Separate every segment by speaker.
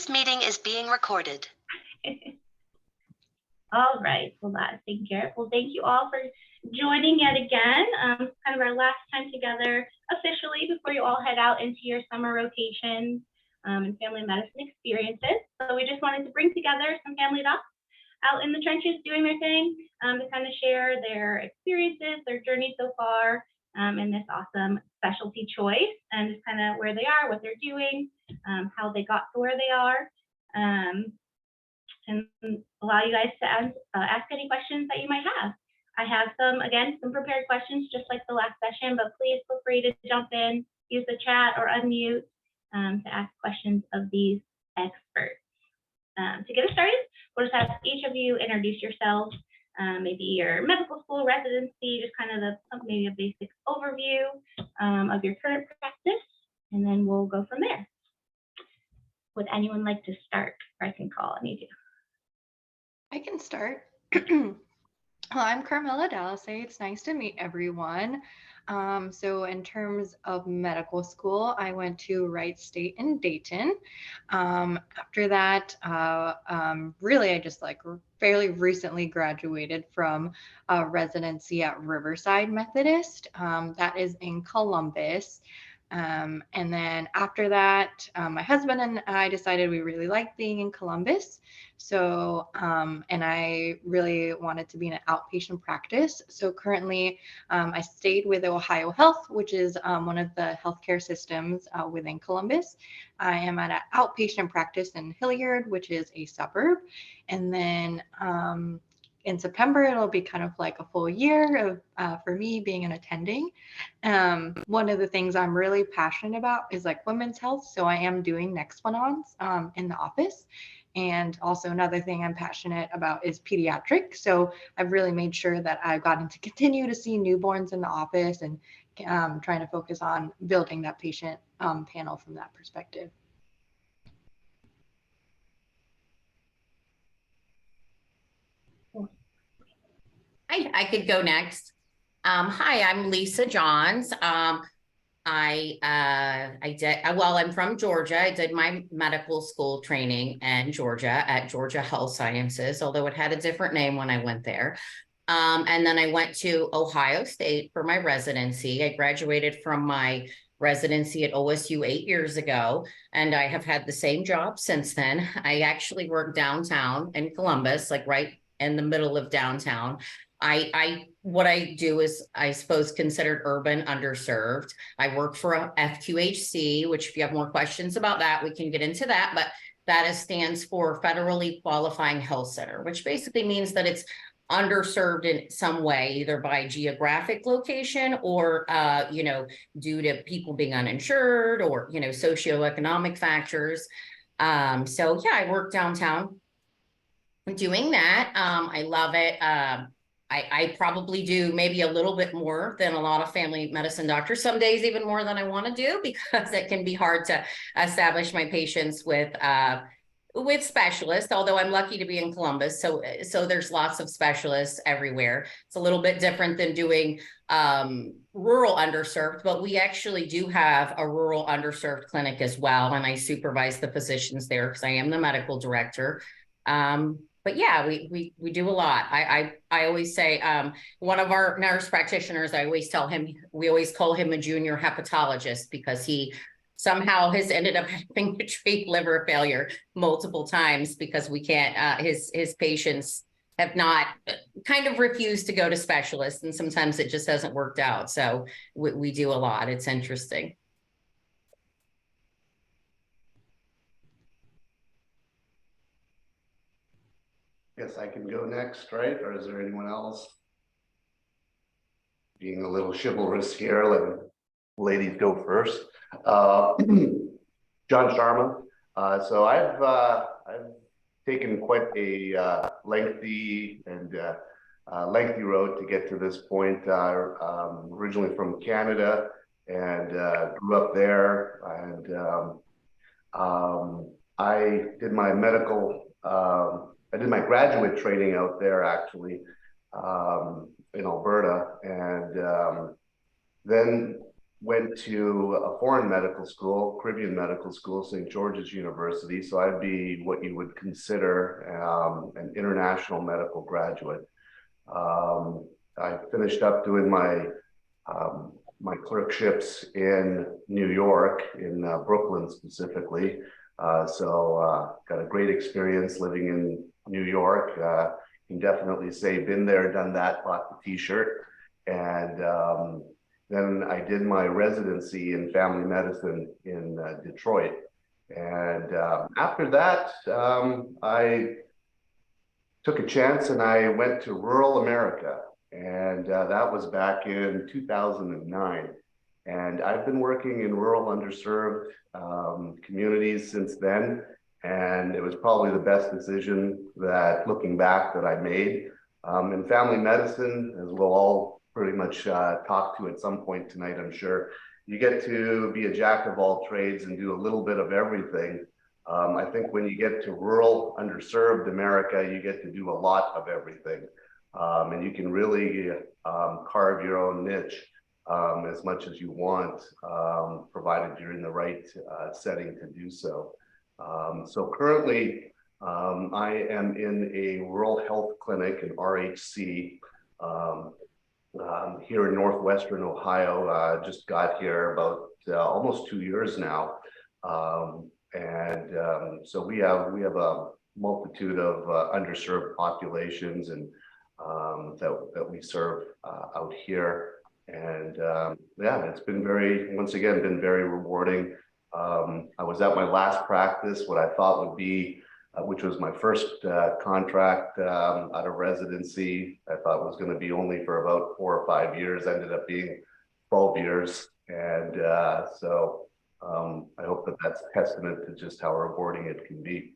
Speaker 1: This meeting is being recorded.
Speaker 2: All right, well, that's taken care of. Well, thank you all for joining yet again. Kind of our last time together officially before you all head out into your summer rotations and family medicine experiences. So we just wanted to bring together some family docs out in the trenches doing their thing to kind of share their experiences, their journey so far in this awesome specialty choice, and just kind of where they are, what they're doing, how they got to where they are, and allow you guys to ask any questions that you might have. I have some prepared questions just like the last session, but please feel free to jump in, use the chat or unmute to ask questions of these experts. To get us started, we'll just have each of you introduce yourselves, maybe your medical school residency, just kind of maybe a basic overview of your current practice, and then we'll go from there. Would anyone like to start? Or I can call on you two.
Speaker 3: I can start. Well, I'm Carmela Dallasay. It's nice to meet everyone. So in terms of medical school, I went to Wright State in Dayton. After that, really, I just fairly recently graduated from a residency at Riverside Methodist. That is in Columbus. And then after that, my husband and I decided we really liked being in Columbus. So, and I really wanted to be in an outpatient practice. So currently I stayed with Ohio Health, which is one of the healthcare systems within Columbus. I am at an outpatient practice in Hilliard, which is a suburb. And then in September, it'll be kind of like a full year of for me being an attending. One of the things I'm really passionate about is women's health. So I am doing Nexplanons in the office. And also another thing I'm passionate about is pediatrics. So I've really made sure that I've gotten to continue to see newborns in the office and trying to focus on building that patient panel from that perspective.
Speaker 4: I could go next. Hi, I'm Lisa Johns. I'm from Georgia. I did my medical school training in Georgia at Georgia Health Sciences, although it had a different name when I went there. And then I went to Ohio State for my residency. I graduated from my residency at OSU 8 years ago, and I have had the same job since then. I actually work downtown in Columbus, right in the middle of downtown. What I do is, I suppose, considered urban underserved. I work for a FQHC, which if you have more questions about that, we can get into that, but that stands for Federally Qualifying Health Center, which basically means that it's underserved in some way, either by geographic location or, due to people being uninsured or, socioeconomic factors. So yeah, I work downtown doing that. I love it. I probably do maybe a little bit more than a lot of family medicine doctors, some days even more than I want to do, because it can be hard to establish my patients with specialists, although I'm lucky to be in Columbus. So there's lots of specialists everywhere. It's a little bit different than doing rural underserved, but we actually do have a rural underserved clinic as well. And I supervise the physicians there because I am the medical director. But yeah, we do a lot. I always say, one of our nurse practitioners, I always tell him, we always call him a junior hepatologist, because he somehow has ended up having to treat liver failure multiple times because we can't, his patients have not kind of refused to go to specialists, and sometimes it just hasn't worked out. So we do a lot. It's interesting.
Speaker 5: Guess I can go next, right? Or is there anyone else? Being a little chivalrous here, let ladies go first. John Sharma. So I've taken quite a lengthy road to get to this point. Originally from Canada, and grew up there, and I did my I did my graduate training out there, actually, in Alberta, and then went to a foreign medical school, Caribbean medical school, St. George's University. So I'd be what you would consider an international medical graduate. I finished up doing my clerkships in New York, in Brooklyn specifically. So got a great experience living in New York. Can definitely say been there, done that, bought the t-shirt. And then I did my residency in family medicine in Detroit. And after that, I took a chance and I went to rural America. And that was back in 2009. And I've been working in rural underserved communities since then. And it was probably the best decision that, looking back, that I made. In family medicine, as we'll all pretty much talk to at some point tonight, I'm sure, you get to be a jack of all trades and do a little bit of everything. I think when you get to rural underserved America, you get to do a lot of everything. And you can really carve your own niche as much as you want, provided you're in the right setting to do so. So currently, I am in a rural health clinic, an RHC, here in Northwestern Ohio. Just got here about almost 2 years now. So we have a multitude of underserved populations and that we serve out here. And yeah, it's been once again, been very rewarding. I was at my last practice, what I thought would be, which was my first contract out of residency. I thought was going to be only for about 4 or 5 years, ended up being 12 years. And so I hope that that's testament to just how rewarding it can be.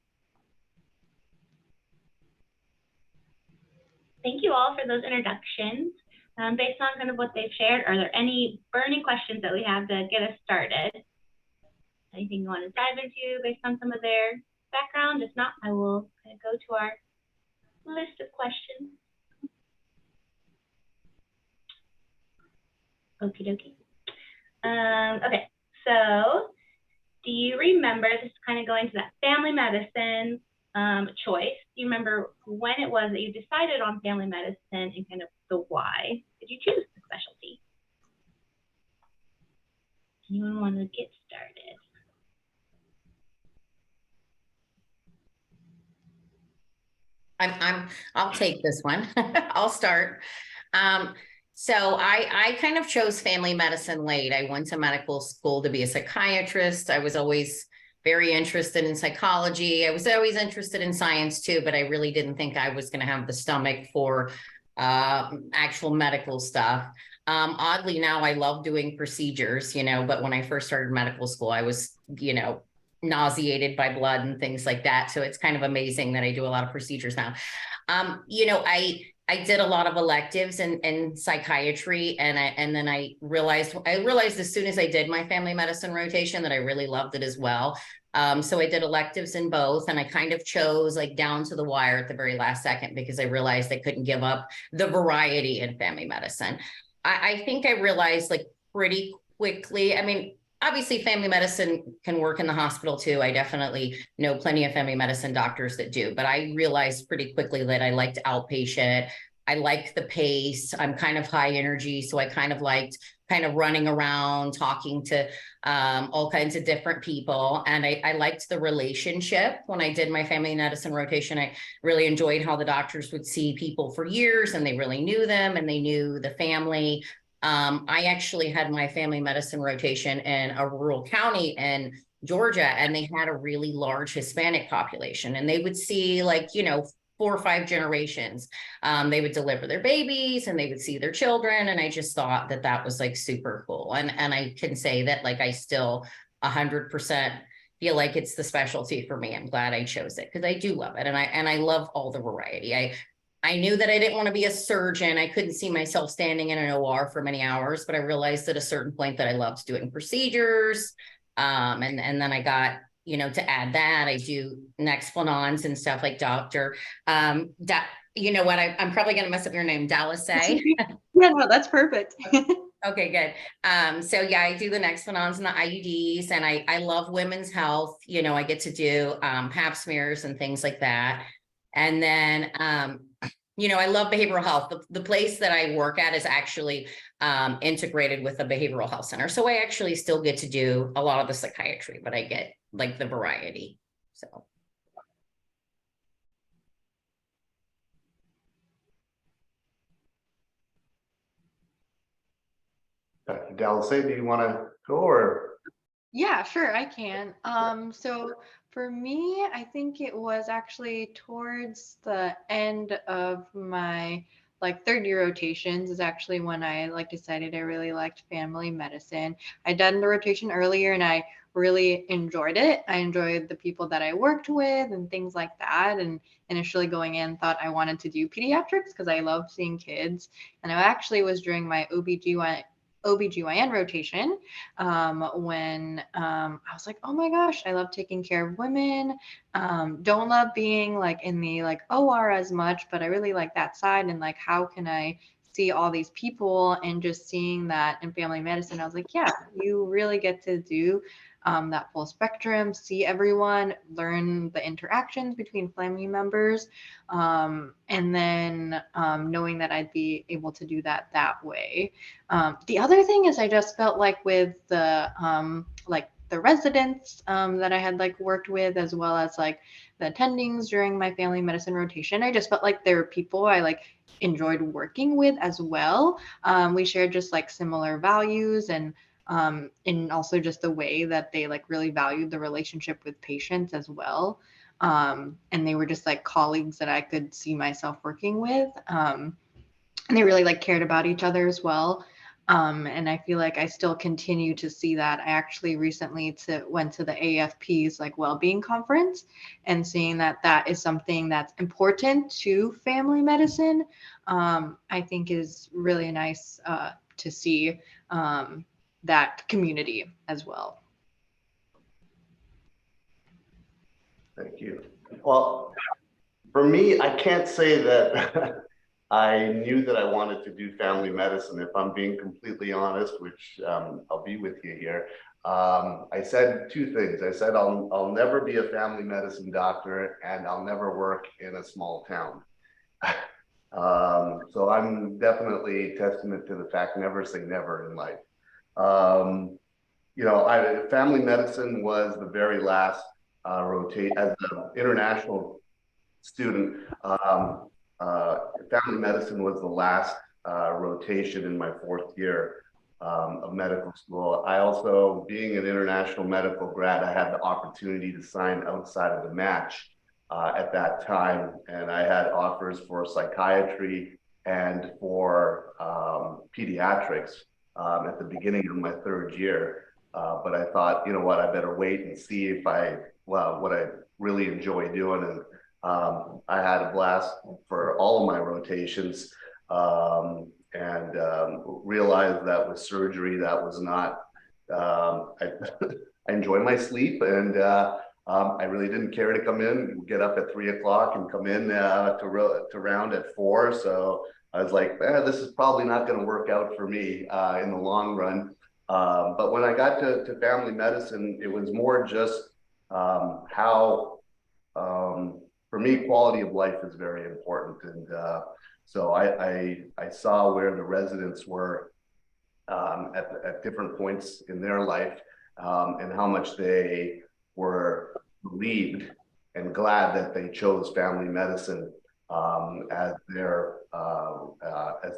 Speaker 2: Thank you all for those introductions. Based on kind of what they've shared, are there any burning questions that we have to get us started? Anything you want to dive into based on some of their background? If not, I will kind of go to our list of questions. Okie dokie. Okay, so do you remember, this is kind of going to that family medicine choice. Do you remember when it was that you decided on family medicine and kind of the why did you choose the specialty? Anyone want to get started?
Speaker 4: I'll take this one. I'll start. So I kind of chose family medicine late. I went to medical school to be a psychiatrist. I was always very interested in psychology. I was always interested in science too, but I really didn't think I was going to have the stomach for actual medical stuff. Oddly now I love doing procedures, but when I first started medical school, I was, nauseated by blood and things like that. So it's kind of amazing that I do a lot of procedures now. I did a lot of electives in psychiatry, and then I realized as soon as I did my family medicine rotation that I really loved it as well. So I did electives in both, and I kind of chose like down to the wire at the very last second because I realized I couldn't give up the variety in family medicine. I think I realized like pretty quickly, I mean, obviously family medicine can work in the hospital too. I definitely know plenty of family medicine doctors that do, but I realized pretty quickly that I liked outpatient. I liked the pace. I'm kind of high energy. So I kind of liked running around, talking to all kinds of different people. And I liked the relationship. When I did my family medicine rotation, I really enjoyed how the doctors would see people for years and they really knew them and they knew the family. I actually had my family medicine rotation in a rural county in Georgia, and they had a really large Hispanic population, and they would see 4 or 5 generations. They would deliver their babies and they would see their children. And I just thought that that was like super cool. And I can say that like, I still 100% feel like it's the specialty for me. I'm glad I chose it because I do love it. And I love all the variety. I knew that I didn't want to be a surgeon. I couldn't see myself standing in an OR for many hours, but I realized at a certain point that I loved doing procedures. And then I got, to add that, I do Nexplanons and stuff like Dr. You know what? I'm probably going to mess up your name, Dalasay.
Speaker 3: Yeah, no, that's perfect.
Speaker 4: Okay, good. So yeah, I do the Nexplanons and the IUDs, and I love women's health. You know, I get to do pap smears and things like that. And then you know, I love behavioral health. The place that I work at is actually integrated with a behavioral health center. So I actually still get to do a lot of the psychiatry, but I get like the variety. So
Speaker 5: Dallas, do you want to go or?
Speaker 3: Yeah, sure, I can. So for me, I think it was actually towards the end of my like third year rotations is actually when I like decided I really liked family medicine. I'd done the rotation earlier and I really enjoyed it. I enjoyed the people that I worked with and things like that. And initially going in, thought I wanted to do pediatrics because I love seeing kids. And I actually was during my OBGYN rotation when I was like, oh my gosh, I love taking care of women. Don't love being like in the like OR as much, but I really like that side. And like, how can I see all these people and just seeing that in family medicine? I was like, yeah, you really get to do that full spectrum, see everyone, learn the interactions between family members. And then knowing that I'd be able to do that way. The other thing is I just felt like with the residents that I had like worked with as well as like the attendings during my family medicine rotation, I just felt like there were people I like enjoyed working with as well. We shared just like similar values and also just the way that they like really valued the relationship with patients as well. And they were just like colleagues that I could see myself working with. And they really like cared about each other as well. And I feel like I still continue to see that. I actually recently went to the AFP's like well-being conference and seeing that that is something that's important to family medicine. I think is really nice to see that community as well.
Speaker 5: Thank you. Well, for me, I can't say that I knew that I wanted to do family medicine, if I'm being completely honest, which I'll be with you here. I said two things. I said I'll never be a family medicine doctor and I'll never work in a small town. So I'm definitely testament to the fact never say never in life. You know, family medicine was the very last rotate as an international student. Family medicine was the last rotation in my fourth year of medical school. I also, being an international medical grad, I had the opportunity to sign outside of the match at that time. And I had offers for psychiatry and for pediatrics at the beginning of my third year. But I thought, you know what, I better wait and see if what I really enjoy doing. And I had a blast for all of my rotations and realized that with surgery, that was not, I enjoy my sleep and I really didn't care to come in, get up at 3 o'clock and come in to round at 4. So I was like, this is probably not going to work out for me in the long run. But when I got to family medicine, it was more just how, for me, quality of life is very important. And so I saw where the residents were at different points in their life and how much they were relieved and glad that they chose family medicine as their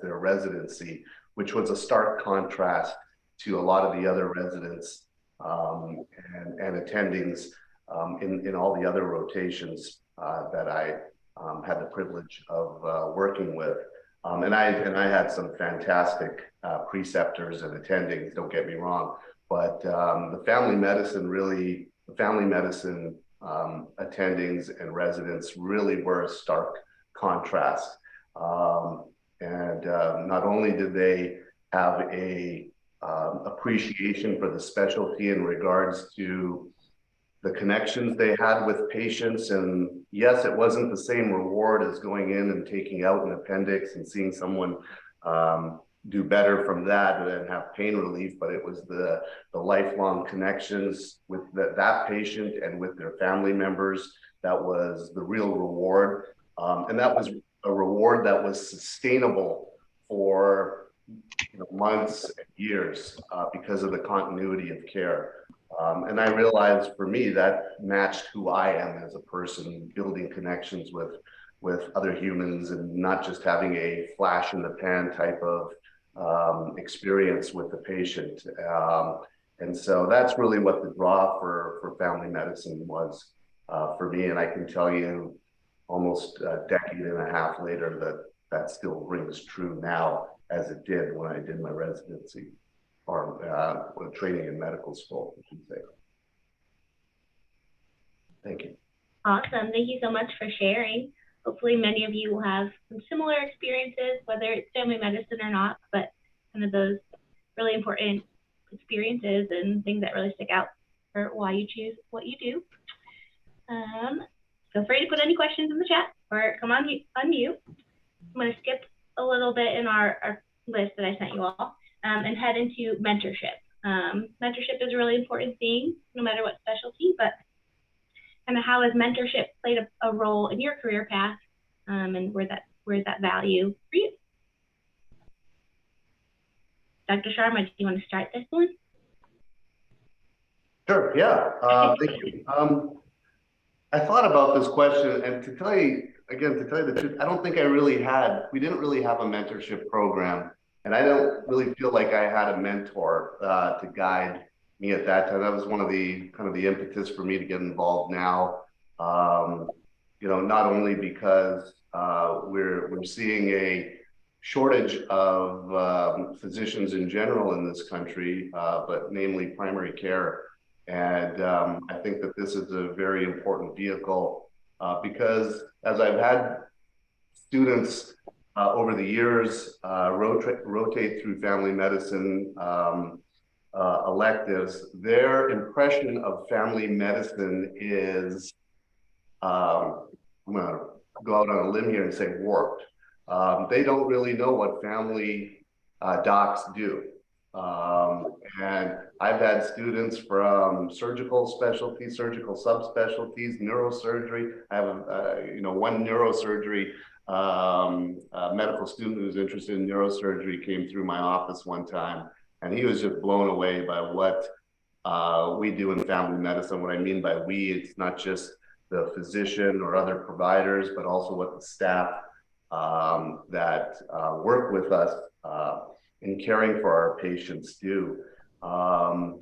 Speaker 5: residency, which was a stark contrast to a lot of the other residents and attendings in all the other rotations that I had the privilege of working with. And I had some fantastic preceptors and attendings, don't get me wrong, but the family medicine attendings and residents really were a stark contrast. And not only did they have a appreciation for the specialty in regards to the connections they had with patients. And yes, it wasn't the same reward as going in and taking out an appendix and seeing someone do better from that and have pain relief, but it was the lifelong connections with that patient and with their family members. That was the real reward. And that was a reward that was sustainable for months and years because of the continuity of care. And I realized for me that matched who I am as a person, building connections with other humans and not just having a flash in the pan type of experience with the patient. And so that's really what the draw for family medicine was for me. And I can tell you almost a decade and a half later that still rings true now as it did when I did my residency or training in medical school, I should say. Thank you.
Speaker 2: Awesome. Thank you so much for sharing. Hopefully many of you will have some similar experiences, whether it's family medicine or not, but kind of those really important experiences and things that really stick out for why you choose what you do. Feel free to put any questions in the chat or come on unmute. I'm going to skip a little bit in our list that I sent you all and head into mentorship. Mentorship is a really important thing, no matter what specialty, but kind of how has mentorship played a role in your career path and where's that value for you? Dr. Sharma, do you want to start this one?
Speaker 5: Sure, yeah, thank you. I thought about this question, and to tell you the truth, I don't think we didn't really have a mentorship program, and I don't really feel like I had a mentor to guide me at that time. That was one of the kind of the impetus for me to get involved now. Not only because we're seeing a shortage of physicians in general in this country, but namely primary care. And I think that this is a very important vehicle because as I've had students over the years rotate through family medicine electives, their impression of family medicine is, I'm gonna go out on a limb here and say warped. They don't really know what family docs do. And I've had students from surgical specialties, surgical subspecialties, neurosurgery. I have one neurosurgery medical student who's interested in neurosurgery came through my office one time, and he was just blown away by what we do in family medicine. What I mean by we, it's not just the physician or other providers, but also what the staff that work with us in caring for our patients do. So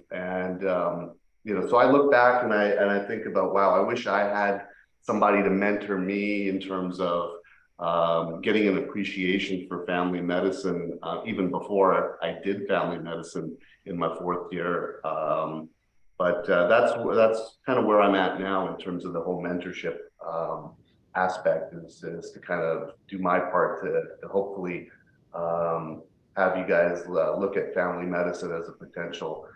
Speaker 5: I look back and I think about, wow, I wish I had somebody to mentor me in terms of getting an appreciation for family medicine even before I did family medicine in my 4th year. But that's kind of where I'm at now in terms of the whole mentorship aspect is to kind of do my part to hopefully have you guys look at family medicine as a potential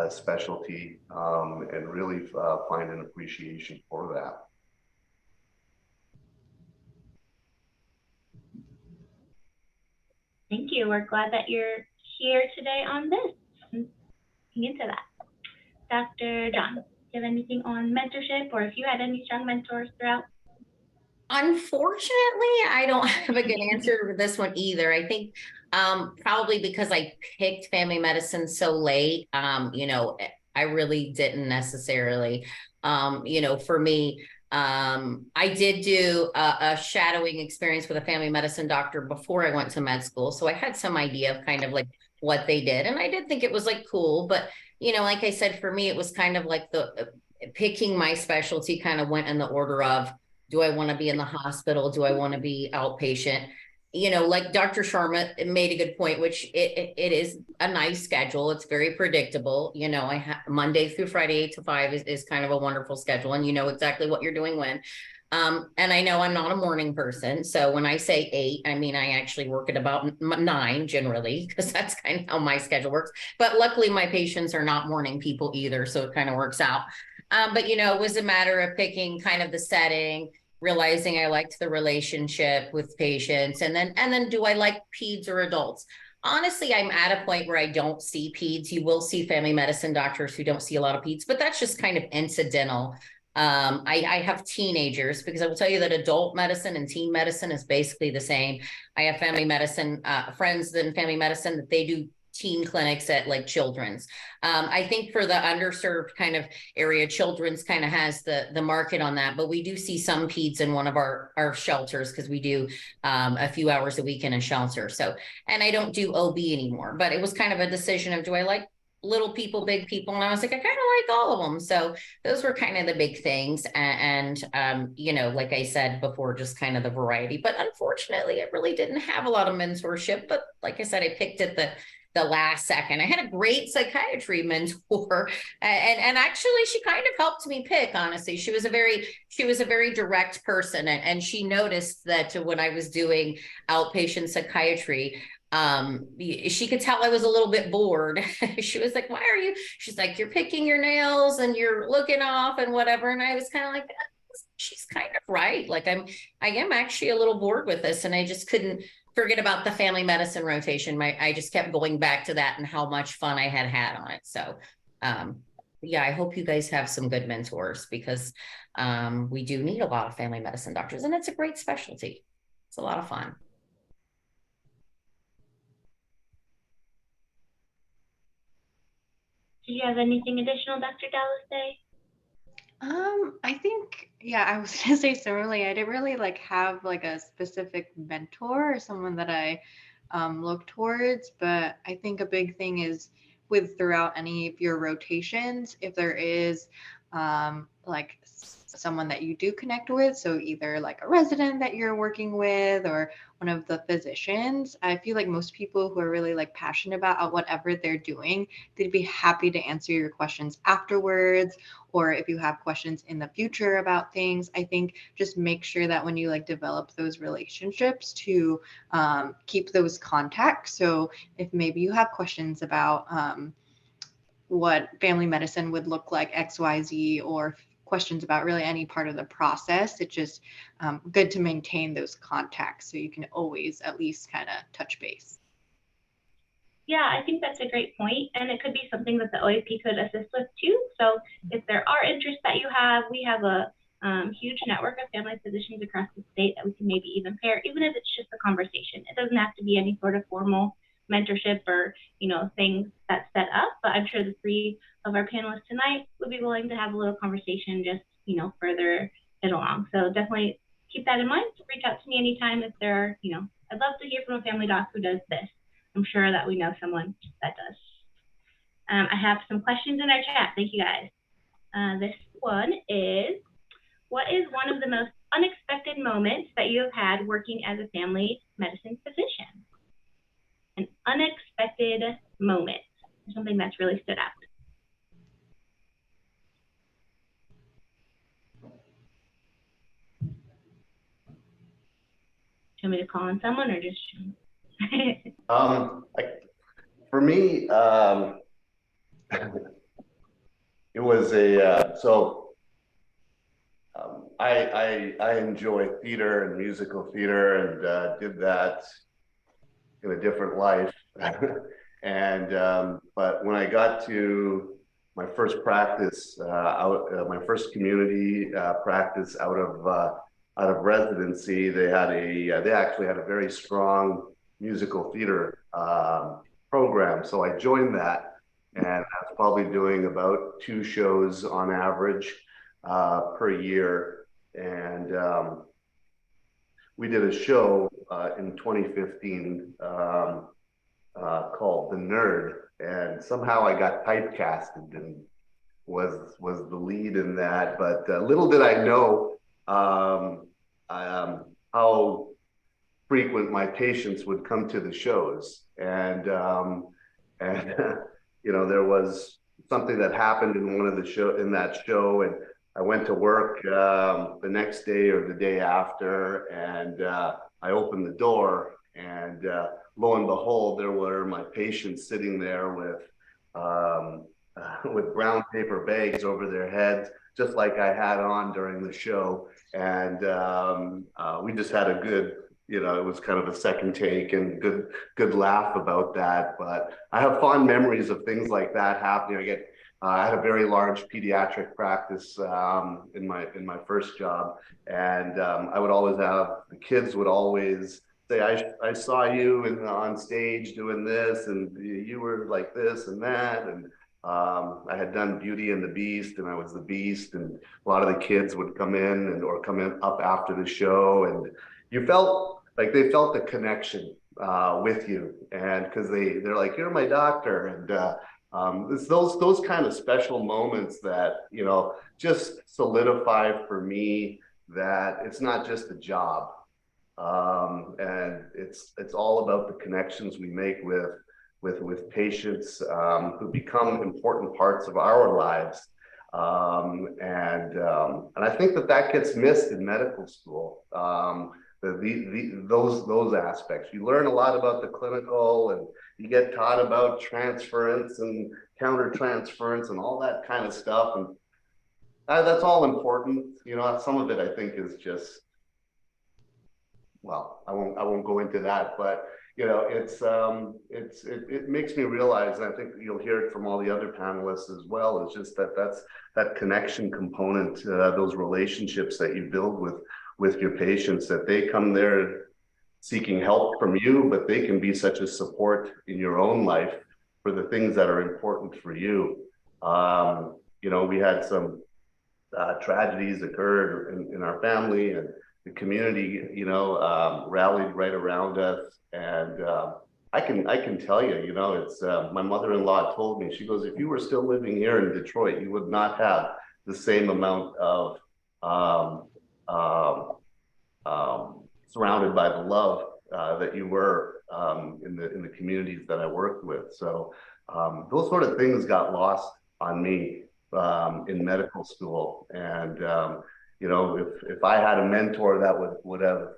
Speaker 5: specialty and really find an appreciation for that.
Speaker 2: Thank you. We're glad that you're here today on this and looking into that. Dr. John, do you have anything on mentorship or if you had any strong mentors throughout?
Speaker 4: Unfortunately, I don't have a good answer for this one either. I think probably because I picked family medicine so late, I really didn't necessarily, for me, I did do a shadowing experience with a family medicine doctor before I went to med school. So I had some idea of kind of like what they did. And I did think it was like cool, but like I said, for me, it was kind of like the picking my specialty kind of went in the order of, do I want to be in the hospital? Do I want to be outpatient? Like Dr. Sharma made a good point, which it is a nice schedule. It's very predictable. I have Monday through Friday, 8 to 5 is kind of a wonderful schedule. And you know exactly what you're doing when. And I know I'm not a morning person. So when I say 8, I mean, I actually work at about 9 generally, because that's kind of how my schedule works. But luckily my patients are not morning people either. So it kind of works out. But it was a matter of picking kind of the setting, realizing I liked the relationship with patients, and then do I like peds or adults? honestly, I'm at a point where I don't see peds. You will see family medicine doctors who don't see a lot of peds, but that's just kind of incidental. I have teenagers, because I will tell you that adult medicine and teen medicine is basically the same. I have family medicine friends in family medicine that they do teen clinics at like children's. I think for the underserved kind of area, children's kind of has the market on that, but we do see some peds in one of our shelters, because we do a few hours a week in a shelter. So, and I don't do OB anymore, but it was kind of a decision of, do I like little people, big people? And I was like, I kind of like all of them. So those were kind of the big things. And you know, like I said before, just kind of the variety, but unfortunately, it really didn't have a lot of mentorship. But like I said, I picked it the last second. I had a great psychiatry mentor, and actually she kind of helped me pick, honestly. She was a very direct person, and she noticed that when I was doing outpatient psychiatry, she could tell I was a little bit bored. She was like, why are you, she's like, you're picking your nails and you're looking off and whatever. And I was kind of like, she's kind of right. Like I am actually a little bored with this, and I just couldn't forget about the family medicine rotation. I just kept going back to that and how much fun I had on it. So yeah, I hope you guys have some good mentors, because we do need a lot of family medicine doctors, and it's a great specialty. It's a lot of fun.
Speaker 2: Do you have anything additional, Dr. Dallas?
Speaker 3: I think, yeah, I was gonna say similarly, I didn't really like have like a specific mentor or someone that I look towards, but I think a big thing is with throughout any of your rotations, if there is like someone that you do connect with, so either like a resident that you're working with or one of the physicians, I feel like most people who are really like passionate about whatever they're doing, they'd be happy to answer your questions afterwards, or if you have questions in the future about things. I think just make sure that when you like develop those relationships to keep those contacts. So if maybe you have questions about what family medicine would look like XYZ, or questions about really any part of the process, it's just good to maintain those contacts so you can always at least kind of touch base.
Speaker 2: Yeah, I think that's a great point, and it could be something that the OAP could assist with too. So if there are interests that you have, we have a huge network of family physicians across the state that we can maybe even pair, even if it's just a conversation. It doesn't have to be any sort of formal mentorship or, you know, things that's set up, but I'm sure the three of our panelists tonight would be willing to have a little conversation, just, you know, further it along. So definitely keep that in mind. Reach out to me anytime if there are, you know, I'd love to hear from a family doc who does this. I'm sure that we know someone that does. I have some questions in our chat. Thank you guys. This one is, what is one of the most unexpected moments that you have had working as a family medicine physician? An unexpected moment, something that's really stood out. Do you want me to call on someone or just?
Speaker 5: For me, it was I enjoy theater and musical theater, and did that in a different life. And but when I got to my first practice my first community practice out of residency, they actually had a very strong musical theater program. So I joined that, and I was probably doing about 2 shows on average per year. And we did a show in 2015 called The Nerd, and somehow I got typecasted and was the lead in that. But little did I know how frequent my patients would come to the shows, and you know, there was something that happened in that show, and I went to work the next day or the day after, and I opened the door, and lo and behold, there were my patients sitting there with brown paper bags over their heads, just like I had on during the show. And we just had a good, it was kind of a second take and good laugh about that. But I have fond memories of things like that happening. I had a very large pediatric practice in my first job, and I would always have the kids would always say, I saw you on stage doing this, and you were like this and that, and I had done Beauty and the Beast, and I was the Beast, and a lot of the kids would come in or come in up after the show, and you felt like they felt the connection with you, and because they're like, you're my doctor, and it's those kind of special moments that just solidify for me that it's not just a job, and it's all about the connections we make with patients who become important parts of our lives. And I think that gets missed in medical school. Those aspects. You learn a lot about the clinical, and you get taught about transference and countertransference and all that kind of stuff. And that's all important. Some of it I think is just, well, I won't go into that, but it makes me realize, and I think you'll hear it from all the other panelists as well, is just that connection component, those relationships that you build with your patients, that they come there seeking help from you, but they can be such a support in your own life for the things that are important for you. We had some tragedies occurred in our family, and the community, rallied right around us. And I can tell you, it's my mother-in-law told me, she goes, if you were still living here in Detroit, you would not have the same amount of surrounded by the love that you were in the communities that I worked with. So those sort of things got lost on me in medical school. And if I had a mentor that would have,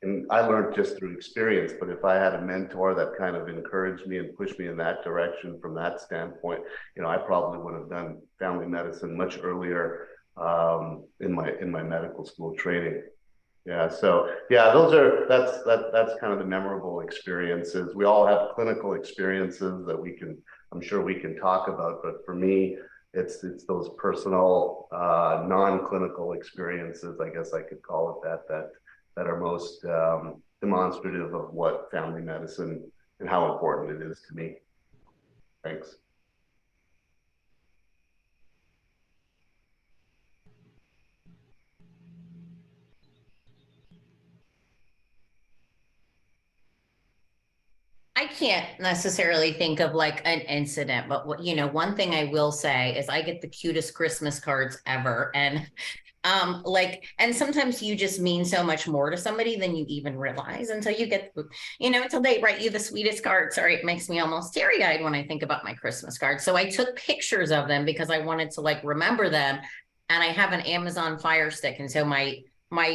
Speaker 5: and I learned just through experience, but if I had a mentor that kind of encouraged me and pushed me in that direction from that standpoint, I probably would have done family medicine much earlier in my medical school training. Yeah, so yeah, that's kind of the memorable experiences. We all have clinical experiences that I'm sure we can talk about, but for me, it's those personal non-clinical experiences, I guess I could call it that are most demonstrative of what family medicine and how important it is to me. Thanks.
Speaker 4: I can't necessarily think of like an incident, but one thing I will say is I get the cutest Christmas cards ever. And and sometimes you just mean so much more to somebody than you even realize until you get, until they write you the sweetest card. Sorry, it makes me almost teary-eyed when I think about my Christmas cards. So I took pictures of them because I wanted to remember them. And I have an Amazon Fire Stick. And so my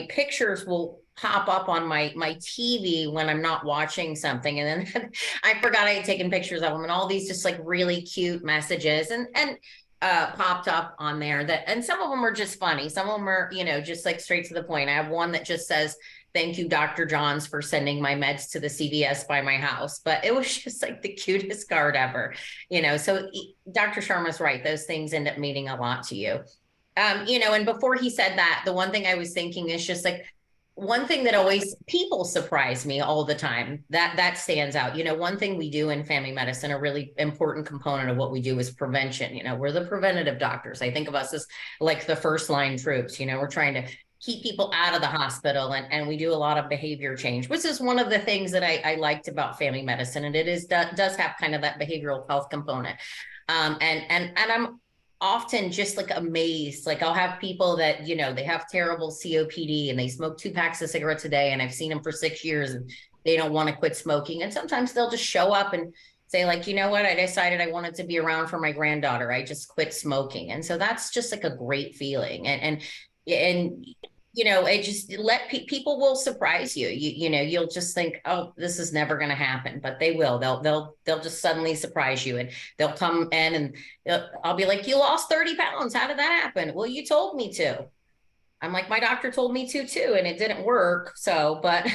Speaker 4: pictures will pop up on my TV when I'm not watching something. And then I forgot I had taken pictures of them, and all these just really cute messages and popped up on there, and some of them are just funny. Some of them are, just straight to the point. I have one that just says, "Thank you, Dr. Johns, for sending my meds to the CVS by my house." But it was just the cutest card ever, so Dr. Sharma's right. Those things end up meaning a lot to you. And before he said that, the one thing I was thinking is just one thing that always people surprise me all the time, that stands out. One thing we do in family medicine, a really important component of what we do is prevention. We're the preventative doctors. I think of us as the first line troops. We're trying to keep people out of the hospital, and we do a lot of behavior change, which is one of the things that I liked about family medicine. And it does have kind of that behavioral health component. And I'm often just amazed. I'll have people that, they have terrible COPD and they smoke 2 packs of cigarettes a day, and I've seen them for 6 years and they don't want to quit smoking. And sometimes they'll just show up and say you know what, I decided I wanted to be around for my granddaughter. I just quit smoking. And so that's just a great feeling. And it just people will surprise you. You'll just think, oh, this is never going to happen, but they will. They'll just suddenly surprise you, and they'll come in, and I'll be like, you lost 30 pounds. How did that happen? Well, you told me to. I'm like, my doctor told me to too, and it didn't work. So, but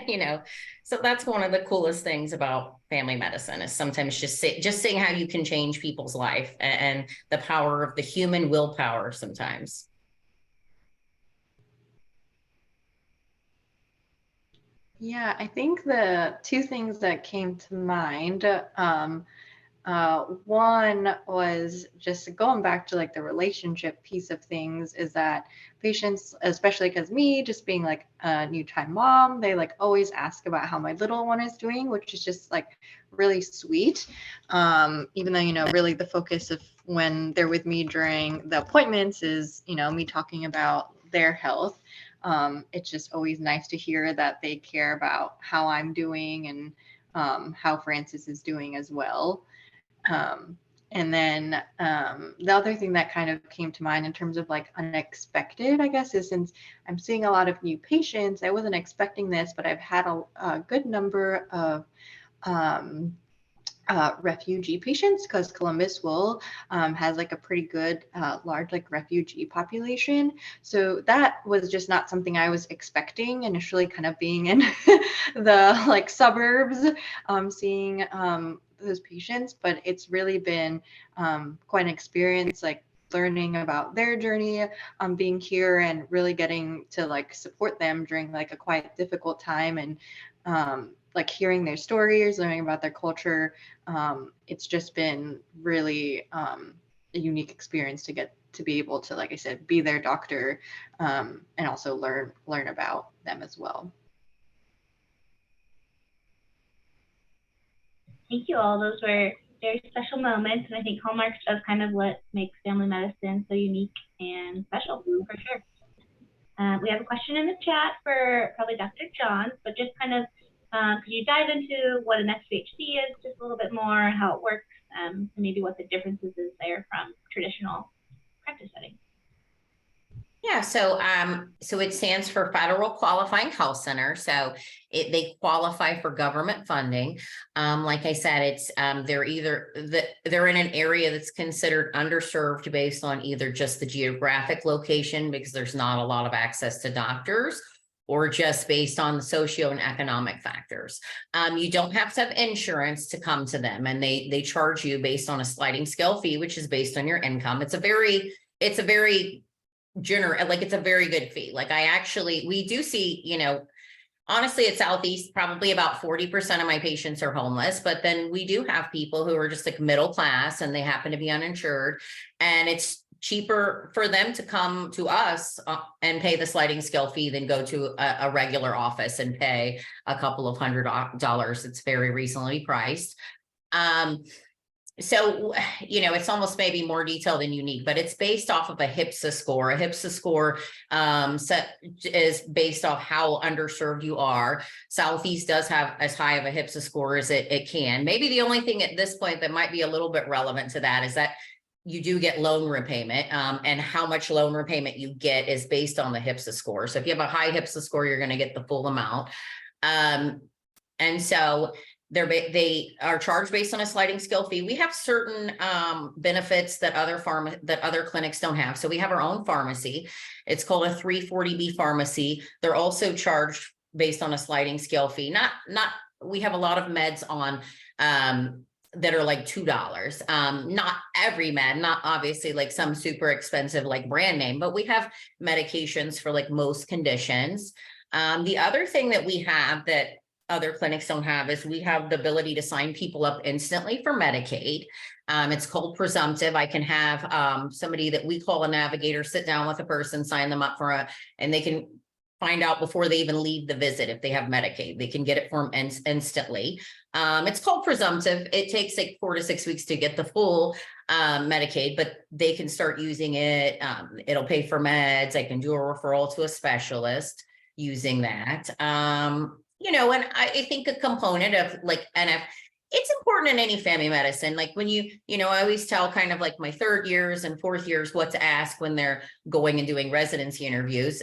Speaker 4: you know, so that's one of the coolest things about family medicine is sometimes just seeing how you can change people's life and the power of the human willpower sometimes.
Speaker 3: Yeah, I think the two things that came to mind, one was just going back to like the relationship piece of things is that patients, especially because me just being like a new time mom, they like always ask about how my little one is doing, which is just like really sweet. Even though, you know, really the focus of when they're with me during the appointments is, you know, me talking about their health. It's just always nice to hear that they care about how I'm doing and how Francis is doing as well. And then the other thing that kind of came to mind in terms of like unexpected, I guess, is since I'm seeing a lot of new patients, I wasn't expecting this, but I've had a good number of um, refugee patients because Columbus Wool has like a pretty good large like refugee population. So that was just not something I was expecting initially, kind of being in the like suburbs, seeing those patients, but it's really been quite an experience, like learning about their journey being here and really getting to like support them during like a quite difficult time and like hearing their stories, learning about their culture. It's just been really a unique experience to get to be able to, like I said, be their doctor and also learn about them as well.
Speaker 2: Thank you all. Those were very special moments, and I think hallmarks of kind of what makes family medicine so unique and special for sure. We have a question in the chat for probably Dr. Johns, but just kind of could you dive into what an SPHC is just a little bit more, how it works, and maybe what the differences is there from traditional practice settings?
Speaker 4: Yeah, so it stands for Federal Qualifying Health Center. So they qualify for government funding. Like I said, it's they're they're in an area that's considered underserved based on either just the geographic location because there's not a lot of access to doctors, or just based on the socio and economic factors. You don't have to have insurance to come to them, and they charge you based on a sliding scale fee, which is based on your income. It's a very like it's a very good fee. Like we do see, you know, honestly at Southeast, probably about 40% of my patients are homeless, but then we do have people who are just like middle class and they happen to be uninsured, and it's cheaper for them to come to us and pay the sliding scale fee than go to a regular office and pay a couple of $100. It's very reasonably priced. So, you know, it's almost maybe more detailed and unique, but it's based off of a HPSA score. A HPSA score is based off how underserved you are. Southeast does have as high of a HPSA score as it can. Maybe the only thing at this point that might be a little bit relevant to that is that you do get loan repayment, and how much loan repayment you get is based on the HPSA score. So if you have a high HPSA score, you're going to get the full amount. And so they are charged based on a sliding scale fee. We have certain benefits that other clinics don't have. So we have our own pharmacy. It's called a 340B pharmacy. They're also charged based on a sliding scale fee. We have a lot of meds on that are like $2. Not every med, not obviously like some super expensive like brand name, but we have medications for like most conditions. The other thing that we have that other clinics don't have is we have the ability to sign people up instantly for Medicaid. It's called presumptive. I can have somebody that we call a navigator sit down with a person, sign them up and they can find out before they even leave the visit if they have Medicaid. They can get it for them instantly. It's called presumptive. It takes like 4 to 6 weeks to get the full Medicaid, but they can start using it. It'll pay for meds. I can do a referral to a specialist using that. You know, and I think a component of like it's important in any family medicine. Like when you know, I always tell kind of like my 3rd years and 4th years what to ask when they're going and doing residency interviews.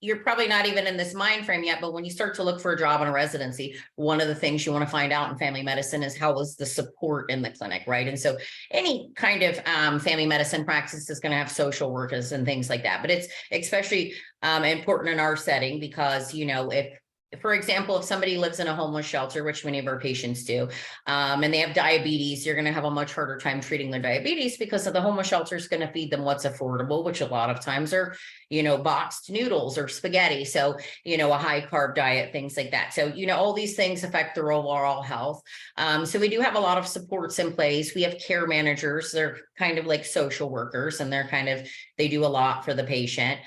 Speaker 4: you're probably not even in this mind frame yet, but when you start to look for a job in a residency, one of the things you want to find out in family medicine is how was the support in the clinic, right? And so any kind of family medicine practice is going to have social workers and things like that. But it's especially important in our setting because, you know, if, for example, if somebody lives in a homeless shelter, which many of our patients do, and they have diabetes, you're going to have a much harder time treating their diabetes because of the homeless shelter is going to feed them what's affordable, which a lot of times are, you know, boxed noodles or spaghetti. So, you know, a high carb diet, things like that. So, you know, all these things affect their overall health. So we do have a lot of supports in place. We have care managers. They're kind of like social workers and they do a lot for the patient.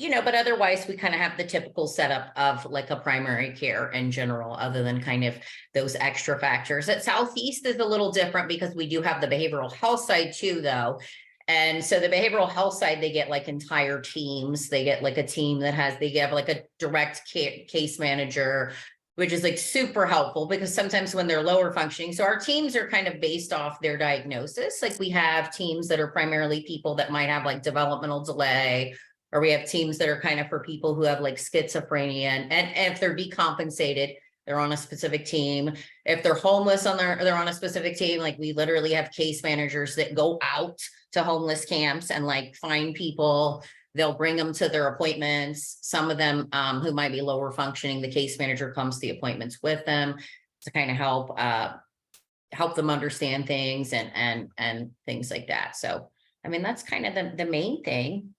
Speaker 4: You know, but otherwise we kind of have the typical setup of like a primary care in general, other than kind of those extra factors. At Southeast is a little different because we do have the behavioral health side too, though. And so the behavioral health side, they get like entire teams. They get like a team that they have like a direct case manager, which is like super helpful because sometimes when they're lower functioning, so our teams are kind of based off their diagnosis. Like we have teams that are primarily people that might have like developmental delay, or we have teams that are kind of for people who have like schizophrenia and if they're decompensated, they're on a specific team. If they're homeless they're on a specific team. Like we literally have case managers that go out to homeless camps and like find people. They'll bring them to their appointments. Some of them who might be lower functioning, the case manager comes to the appointments with them to kind of help them understand things and things like that. So, I mean, that's kind of the main thing.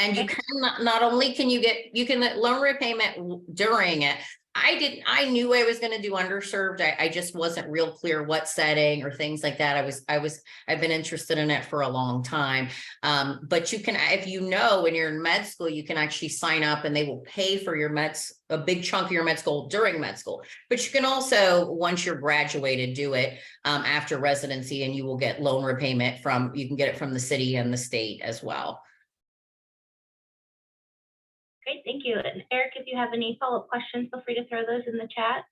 Speaker 4: And you can not only can you get loan repayment during it. I knew I was going to do underserved. I just wasn't real clear what setting or things like that. I've been interested in it for a long time. But you can, if you know, when you're in med school, you can actually sign up and they will pay for your a big chunk of your med school during med school. But you can also, once you're graduated, do it after residency, and you will get loan repayment you can get it from the city and the state as well.
Speaker 2: Great, thank you. And Eric, if you have any follow-up questions, feel free to throw those in the chat.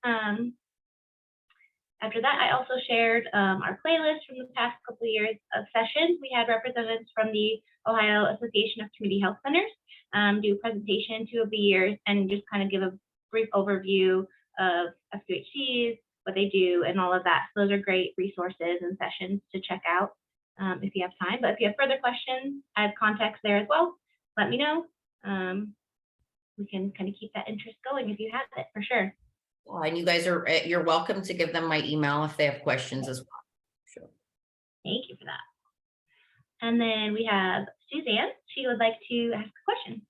Speaker 2: After that, I also shared our playlist from the past couple of years of sessions. We had representatives from the Ohio Association of Community Health Centers do a presentation 2 of the years and just kind of give a brief overview of FQHCs, what they do, and all of that. So those are great resources and sessions to check out if you have time. But if you have further questions, I have contacts there as well. Let me know. We can kind of keep that interest going if you have it, for sure.
Speaker 4: Well, and you guys you're welcome to give them my email if they have questions as well. Sure.
Speaker 2: Thank you for that. And then we have Suzanne. She would like to ask a question.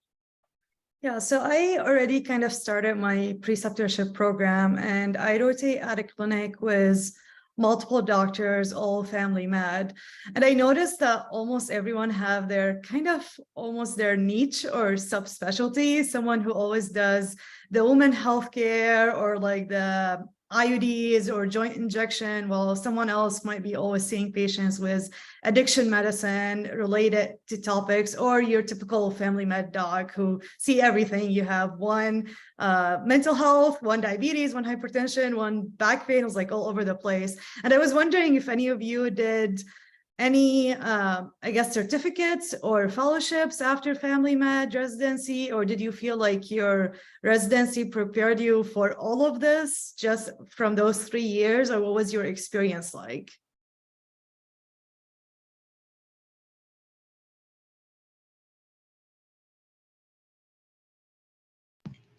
Speaker 6: Yeah, so I already kind of started my preceptorship program, and I rotate at a clinic with multiple doctors, all family med. And I noticed that almost everyone have their kind of almost their niche or subspecialty, someone who always does the women healthcare or like the IUDs or joint injection, while someone else might be always seeing patients with addiction medicine related to topics, or your typical family med doc who see everything. You have one mental health, one diabetes, one hypertension, one back pain. It was like all over the place. And I was wondering if any of you did any, I guess, certificates or fellowships after family med residency, or did you feel like your residency prepared you for all of this just from those 3 years, or what was your experience like?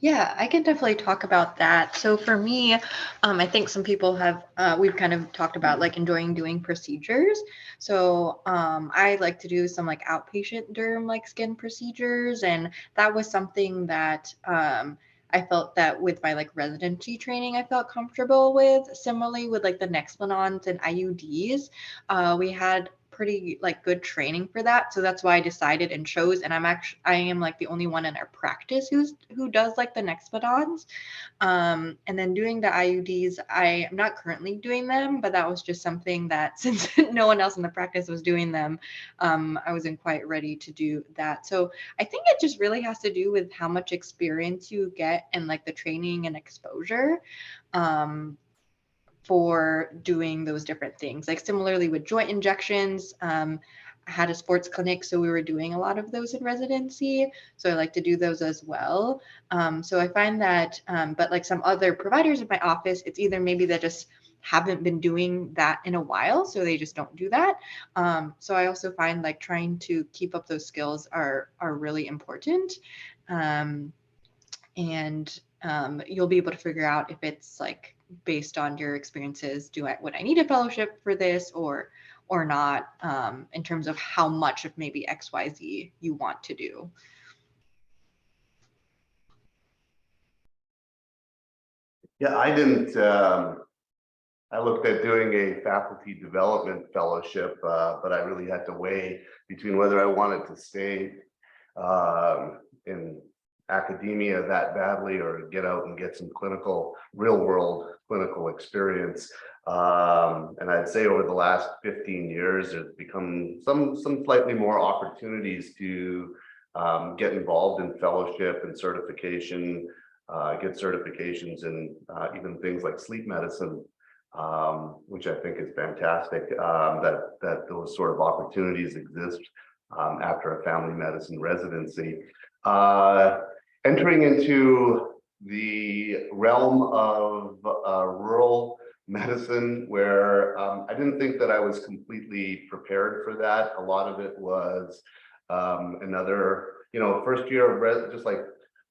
Speaker 3: Yeah, I can definitely talk about that. So for me, I think some people have, we've kind of talked about like enjoying doing procedures. So I like to do some like outpatient derm like skin procedures. And that was something that I felt that with my like residency training, I felt comfortable with. Similarly with like the Nexplanons and IUDs, we had pretty like good training for that, so that's why I decided and chose. And I am like the only one in our practice who does like the Nexplanons. And then doing the IUDs, I am not currently doing them, but that was just something that since no one else in the practice was doing them, I wasn't quite ready to do that. So I think it just really has to do with how much experience you get and like the training and exposure for doing those different things. Like similarly with joint injections, had a sports clinic, so we were doing a lot of those in residency. So I like to do those as well. So I find that, but like some other providers in my office, it's either maybe they just haven't been doing that in a while, so they just don't do that. So I also find like trying to keep up those skills are really important. And you'll be able to figure out if it's like based on your experiences, would I need a fellowship for this or not, in terms of how much of maybe XYZ you want to do.
Speaker 5: Yeah, I didn't, I looked at doing a faculty development fellowship, but I really had to weigh between whether I wanted to stay in academia that badly or get out and get some real world clinical experience. And I'd say over the last 15 years, there's become some slightly more opportunities to get involved in fellowship and certification, get certifications in even things like sleep medicine, which I think is fantastic, that those sort of opportunities exist after a family medicine residency. Entering into the realm of rural medicine, where I didn't think that I was completely prepared for that. A lot of it was another, first year of just like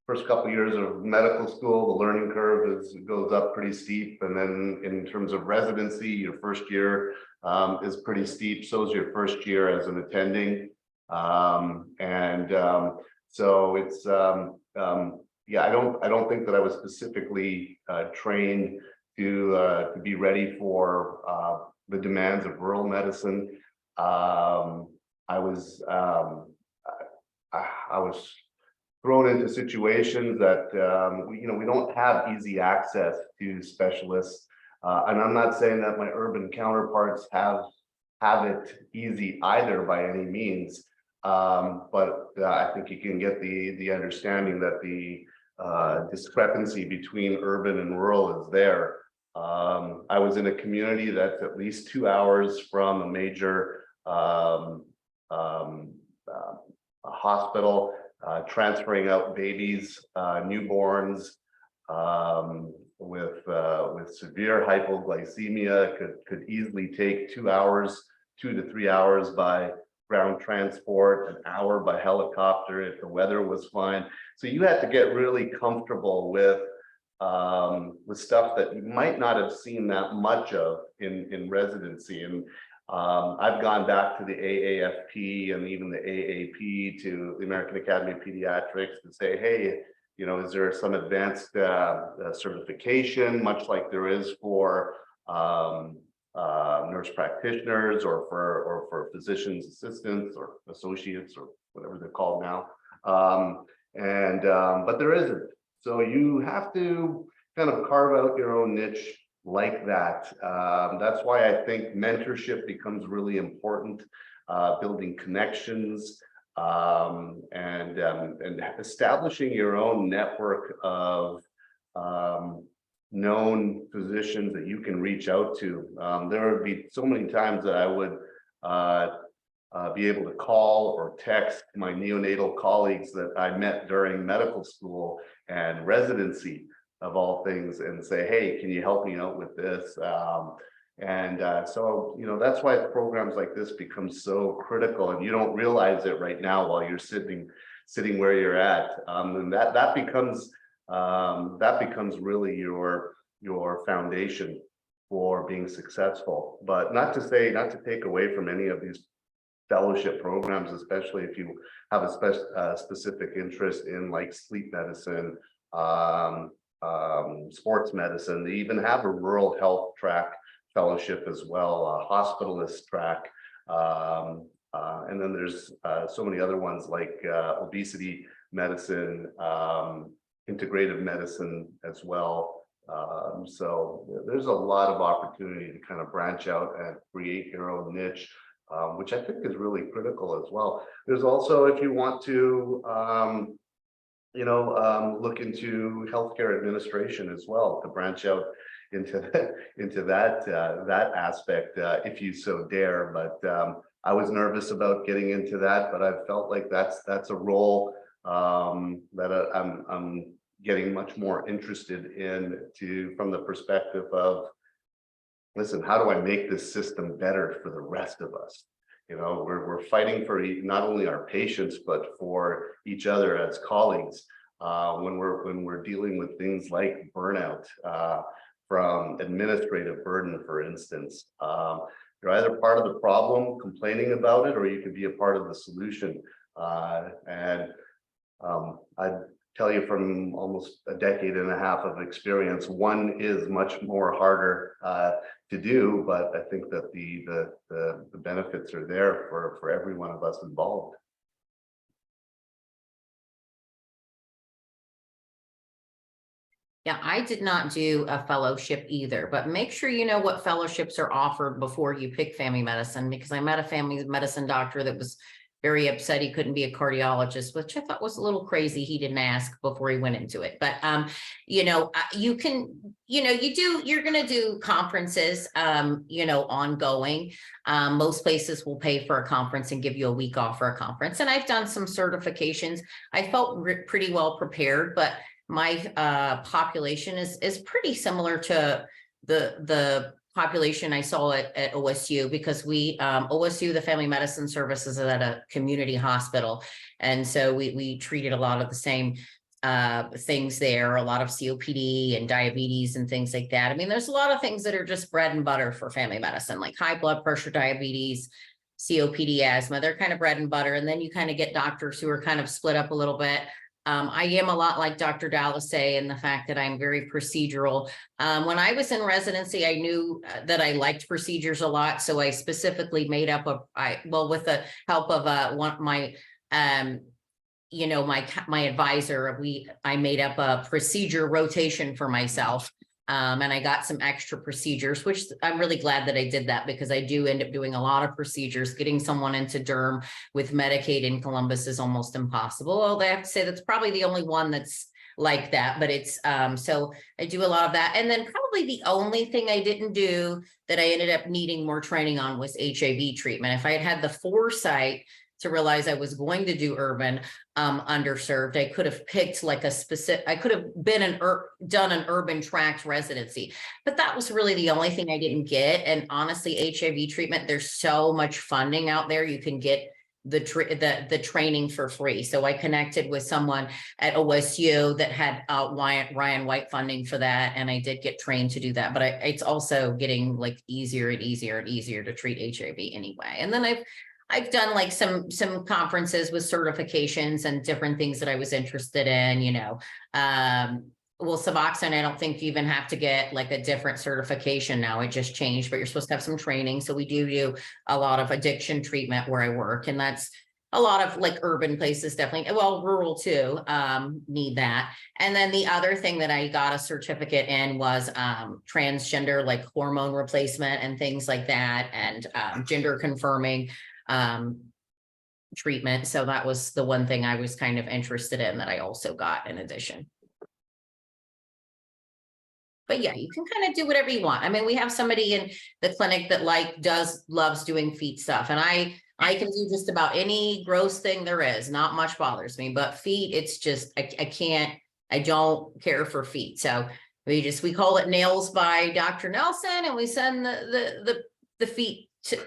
Speaker 5: first couple of years of medical school, the learning curve goes up pretty steep. And then in terms of residency, your first year is pretty steep. So is your first year as an attending. So it's, yeah, I don't think that I was specifically trained to be ready for the demands of rural medicine. I was thrown into situations that we don't have easy access to specialists, and I'm not saying that my urban counterparts have it easy either by any means, but I think you can get the understanding that the discrepancy between urban and rural is there. I was in a community that's at least 2 hours from a major hospital, transferring out babies, newborns with severe hypoglycemia could easily take 2 hours, 2 to 3 hours by ground transport, an hour by helicopter if the weather was fine. So you had to get really comfortable with stuff that you might not have seen that much of in residency. And I've gone back to the AAFP and even the AAP, to the American Academy of Pediatrics, to say, hey, is there some advanced certification, much like there is for nurse practitioners or for physicians assistants or associates or whatever they're called now, but there isn't. So you have to kind of carve out your own niche like that. That's why I think mentorship becomes really important, building connections, and establishing your own network of known physicians that you can reach out to. There would be so many times that I would be able to call or text my neonatal colleagues that I met during medical school and residency, of all things, and say, hey, can you help me out with this? So that's why programs like this become so critical, and you don't realize it right now while you're sitting where you're at, and that becomes really your foundation for being successful. But not to take away from any of these fellowship programs, especially if you have a specific interest in like sleep medicine, sports medicine. They even have a rural health track fellowship as well, a hospitalist track, and then there's so many other ones like obesity medicine, integrative medicine as well. So there's a lot of opportunity to kind of branch out and create your own niche, which I think is really critical as well. There's also, if you want to look into healthcare administration as well, to branch out into that aspect, if you so dare. But I was nervous about getting into that, but I felt like that's a role that I'm getting much more interested in from the perspective of, listen, how do I make this system better for the rest of us? You know, we're fighting for not only our patients, but for each other as colleagues. When we're dealing with things like burnout, from administrative burden, for instance, you're either part of the problem complaining about it, or you could be a part of the solution. I tell you from almost a decade and a half of experience, one is much more harder to do, but I think that the benefits are there for every one of us involved.
Speaker 4: Yeah, I did not do a fellowship either, but make sure you know what fellowships are offered before you pick family medicine, because I met a family medicine doctor that was very upset he couldn't be a cardiologist, which I thought was a little crazy. He didn't ask before he went into it. But you know, you can, you know, you're going to do conferences, you know, ongoing. Most places will pay for a conference and give you a week off for a conference. And I've done some certifications. I felt pretty well prepared, but my population is pretty similar to the population I saw at OSU, because OSU, the family medicine services, is at a community hospital. And so we treated a lot of the same things there, a lot of COPD and diabetes and things like that. I mean, there's a lot of things that are just bread and butter for family medicine, like high blood pressure, diabetes, COPD, asthma. They're kind of bread and butter. And then you kind of get doctors who are kind of split up a little bit. I am a lot like Dr. Dalasay in the fact that I'm very procedural. When I was in residency, I knew that I liked procedures a lot. So I specifically made up with the help of my advisor, I made up a procedure rotation for myself. And I got some extra procedures, which I'm really glad that I did that, because I do end up doing a lot of procedures. Getting someone into derm with Medicaid in Columbus is almost impossible. Although I have to say that's probably the only one that's like that, but it's, so I do a lot of that. And then probably the only thing I didn't do that I ended up needing more training on was HIV treatment. If I had had the foresight to realize I was going to do urban underserved, I could have picked like I could have been done an urban tract residency, but that was really the only thing I didn't get. And honestly, HIV treatment, there's so much funding out there. You can get the training for free. So I connected with someone at OSU that had Ryan White funding for that, and I did get trained to do that. But it's also getting like easier and easier and easier to treat HIV anyway. And then I've done like some conferences with certifications and different things that I was interested in, you know. Well, Suboxone, I don't think you even have to get like a different certification now. It just changed, but you're supposed to have some training. So we do a lot of addiction treatment where I work, and that's a lot of like urban places, definitely. Well, rural too, need that. And then the other thing that I got a certificate in was transgender, like hormone replacement and things like that, and gender confirming treatment. So that was the one thing I was kind of interested in that I also got in addition. But yeah, you can kind of do whatever you want. I mean, we have somebody in the clinic that loves doing feet stuff. And I can do just about any gross thing there is. Not much bothers me, but feet, it's just, I don't care for feet. So we call it Nails by Dr. Nelson, and we send the feet to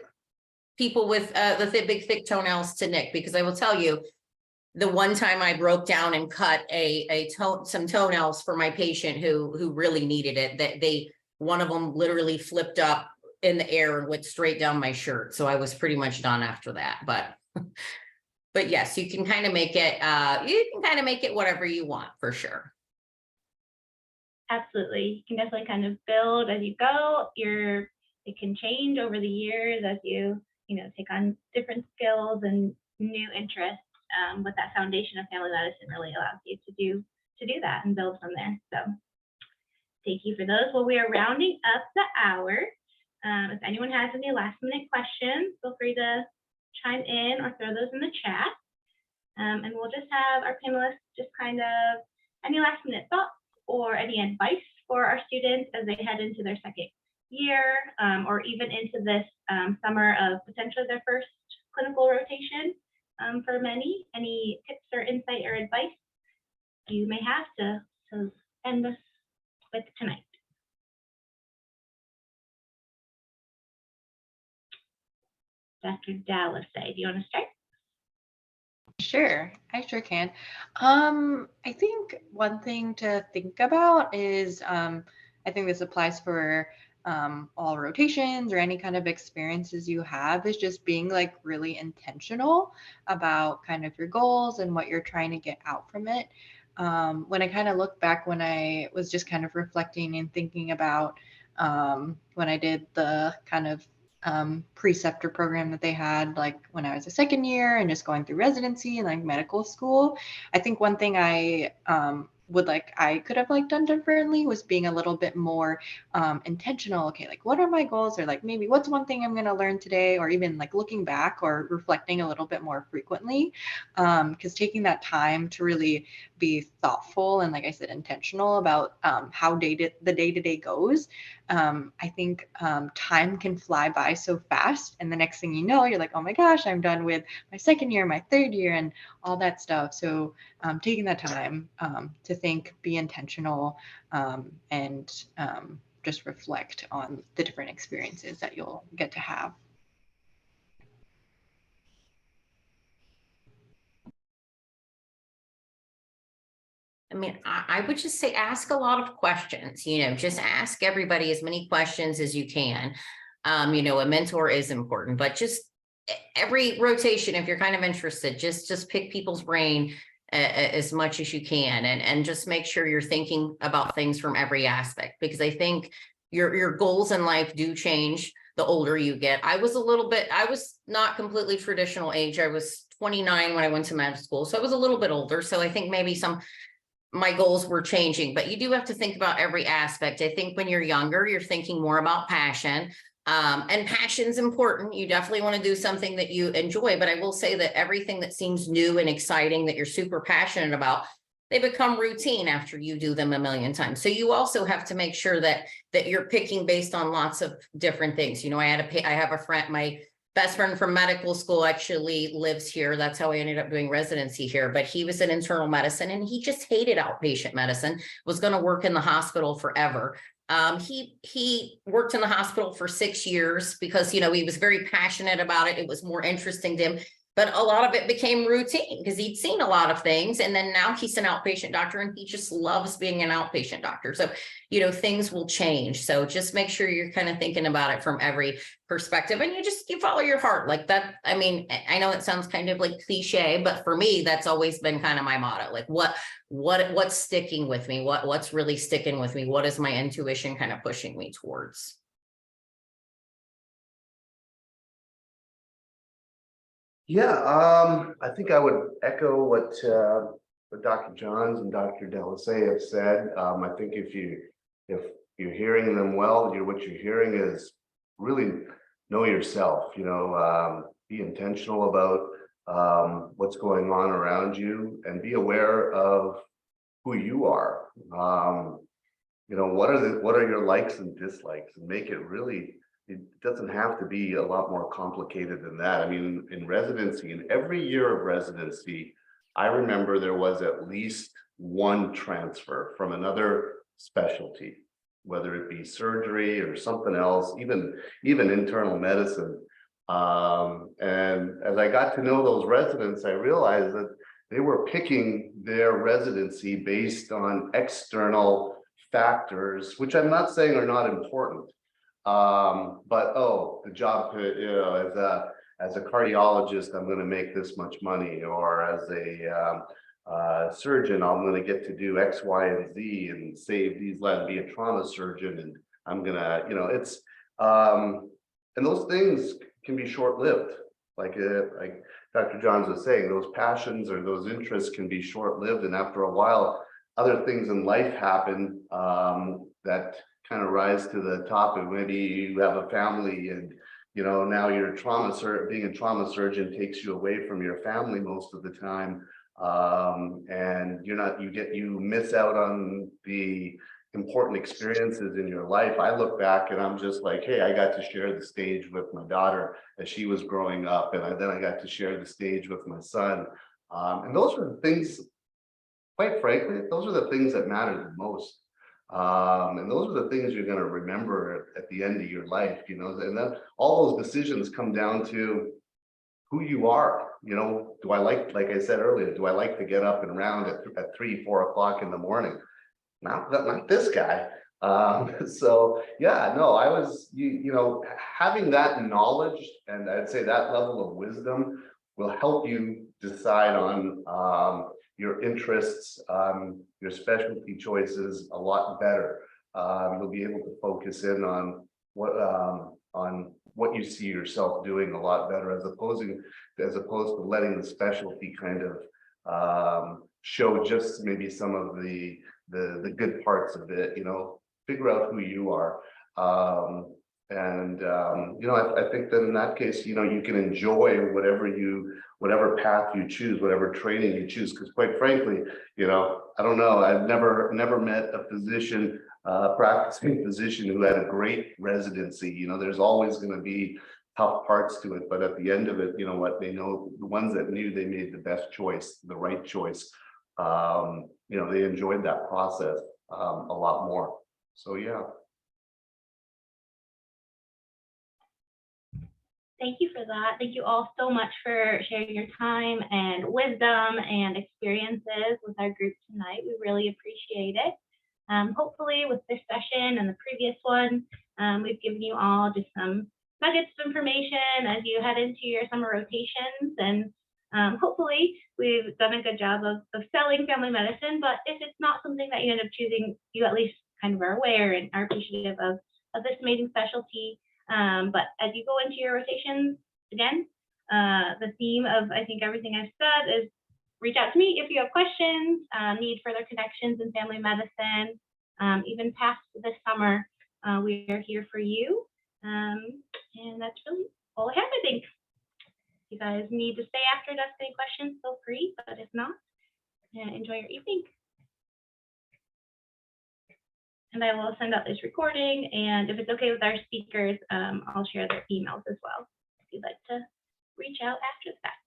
Speaker 4: people with the big thick toenails to Nick, because I will tell you, the one time I broke down and cut some toenails for my patient who really needed it, that one of them literally flipped up in the air and went straight down my shirt. So I was pretty much done after that. But yes, you can kind of make it whatever you want, for sure.
Speaker 2: Absolutely. You can definitely kind of build as you go. It can change over the years as you take on different skills and new interests. But that foundation of family medicine really allows you to do that and build from there. So thank you for those. Well, we are rounding up the hour. If anyone has any last minute questions, feel free to chime in or throw those in the chat. And we'll just have our panelists just kind of any last minute thoughts or any advice for our students as they head into their second year, or even into this summer of potentially their first clinical rotation for many. Any tips or insight or advice you may have to end this with tonight? Dr. Dallas, do you want to start?
Speaker 3: Sure, I sure can. I think one thing to think about is, I think this applies for all rotations or any kind of experiences you have, is just being like really intentional about kind of your goals and what you're trying to get out from it. When I kind of look back, when I was just kind of reflecting and thinking about when I did the kind of preceptor program that they had, like when I was a second year and just going through residency and like medical school, I think one thing I I could have like done differently was being a little bit more intentional. Okay, like what are my goals, or like maybe what's one thing I'm going to learn today, or even like looking back or reflecting a little bit more frequently, because taking that time to really be thoughtful and, like I said, intentional about how the day-to-day goes. I think time can fly by so fast, and the next thing you know, you're like, oh my gosh, I'm done with my second year, my third year, and all that stuff. So taking that time to think, be intentional, and just reflect on the different experiences that you'll get to have.
Speaker 4: I mean, I would just say ask a lot of questions, just ask everybody as many questions as you can. A mentor is important, but just every rotation, if you're kind of interested, just pick people's brain as much as you can, and just make sure you're thinking about things from every aspect, because I think your goals in life do change the older you get. I was not completely traditional age. I was 29 when I went to med school, so I was a little bit older. So I think maybe my goals were changing, but you do have to think about every aspect. I think when you're younger, you're thinking more about passion. And passion's important. You definitely want to do something that you enjoy, but I will say that everything that seems new and exciting that you're super passionate about, they become routine after you do them a million times. So you also have to make sure that you're picking based on lots of different things. I have a friend, my best friend from medical school actually lives here. That's how I ended up doing residency here. But he was in internal medicine and he just hated outpatient medicine, was going to work in the hospital forever. He worked in the hospital for 6 years because, he was very passionate about it. It was more interesting to him. But a lot of it became routine because he'd seen a lot of things. And then now he's an outpatient doctor and he just loves being an outpatient doctor. So, things will change. So just make sure you're kind of thinking about it from every perspective, and you follow your heart like that. I mean, I know it sounds kind of like cliche, but for me, that's always been kind of my motto. Like what's sticking with me? What's really sticking with me? What is my intuition kind of pushing me towards?
Speaker 5: Yeah, I think I would echo what Dr. Johns and Dr. Delasay have said. I think if you're hearing them well, what you're hearing is really know yourself. Be intentional about what's going on around you, and be aware of who you are. What are your likes and dislikes, and make it really. It doesn't have to be a lot more complicated than that. I mean, in residency, in every year of residency, I remember there was at least one transfer from another specialty, whether it be surgery or something else, even internal medicine. And as I got to know those residents, I realized that they were picking their residency based on external factors, which I'm not saying are not important. But the job, as a cardiologist, I'm going to make this much money, or as a surgeon, I'm going to get to do X, Y, and Z and save these lives, be a trauma surgeon, and I'm gonna, it's and those things can be short-lived. Like Dr. Johns was saying, those passions or those interests can be short-lived, and after a while, other things in life happen that kind of rise to the top, and maybe you have a family, and now you're being a trauma surgeon takes you away from your family most of the time, and you miss out on the important experiences in your life. I look back and I'm just like, hey, I got to share the stage with my daughter as she was growing up, and then I got to share the stage with my son. And those are the things, quite frankly, those are the things that matter the most. And those are the things you're going to remember at the end of your life, you know, and then all those decisions come down to who you are. You know, do I like I said earlier, do I like to get up and round at 3, 4 o'clock in the morning? Not this guy. So yeah, no, I was, you know, having that knowledge, and I'd say that level of wisdom will help you decide on your interests, your specialty choices a lot better. You'll be able to focus in on what you see yourself doing a lot better, as opposed to letting the specialty kind of show just maybe some of the good parts of it. You know, figure out who you are. You know, I think that in that case, you know, you can enjoy whatever path you choose, whatever training you choose. Because quite frankly, you know, I don't know, I've never met a physician, practicing physician who had a great residency. You know, there's always going to be tough parts to it, but at the end of it, you know what, they know, the ones that knew they made the best choice, the right choice, you know, they enjoyed that process a lot more. So yeah.
Speaker 2: Thank you for that. Thank you all so much for sharing your time and wisdom and experiences with our group tonight. We really appreciate it. Hopefully with this session and the previous one, we've given you all just some nuggets of information as you head into your summer rotations. And hopefully we've done a good job of selling family medicine, but if it's not something that you end up choosing, you at least kind of are aware and are appreciative of this amazing specialty. But as you go into your rotations, again, the theme of, I think, everything I've said is reach out to me if you have questions, need further connections in family medicine, even past this summer, we are here for you. And that's really all I have, I think. If you guys need to stay after to ask any questions, feel free, but if not, enjoy your evening. And I will send out this recording, and if it's okay with our speakers, I'll share their emails as well if you'd like to reach out after the fact.